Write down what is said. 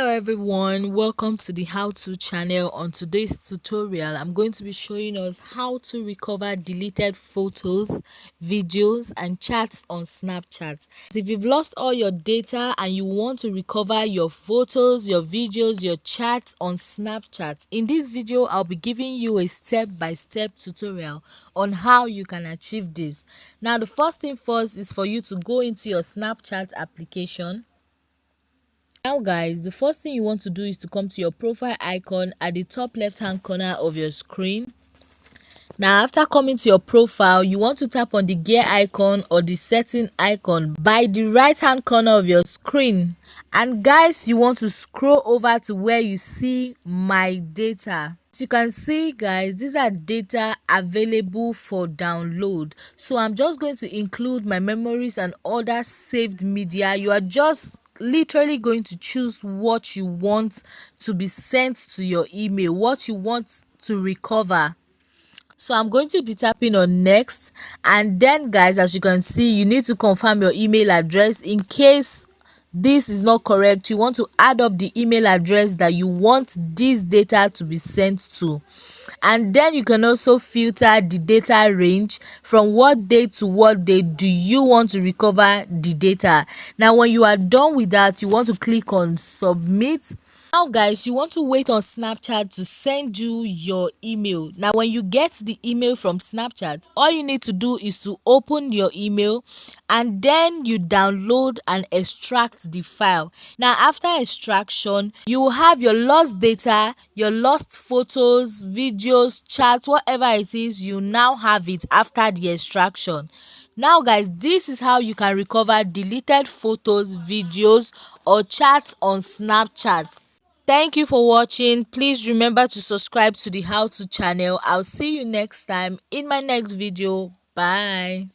Hello everyone, welcome to the how to channel. On today's tutorial I'm going to be showing us how to recover deleted photos, videos and chats on Snapchat. If you've lost all your data and you want to recover your photos, your videos, your chats on Snapchat, in this video I'll be giving you a step-by-step tutorial on how you can achieve this. Now the first thing first is for you to go into your Snapchat application. Now guys, the first thing you want to do is to come to your profile icon at the top left hand corner of your screen. Now after coming to your profile, you want to tap on the gear icon or the setting icon by the right hand corner of your screen. And guys, you want to scroll over to where you see my data. As you can see guys, these are data available for download. So I'm just going to include my memories and other saved media. You are just literally going to choose what you want to be sent to your email, what you want to recover. So I'm going to be tapping on next, and then guys, as you can see, you need to confirm your email address. In case this is not correct, you want to add up the email address that you want this data to be sent to. And then you can also filter the data range, from what date to what date do you want to recover the data. Now when you are done with that, you want to click on submit. Now guys, you want to wait on Snapchat to send you your email. Now when you get the email from Snapchat, all you need to do is to open your email and then you download and extract the file. Now after extraction, you will have your lost data, your lost photos, videos, chats, whatever it is, you now have it after the extraction. Now guys, this is how you can recover deleted photos, videos or chats on Snapchat. Thank you for watching. Please remember to subscribe to the how to channel. I'll see you next time in my next video. Bye.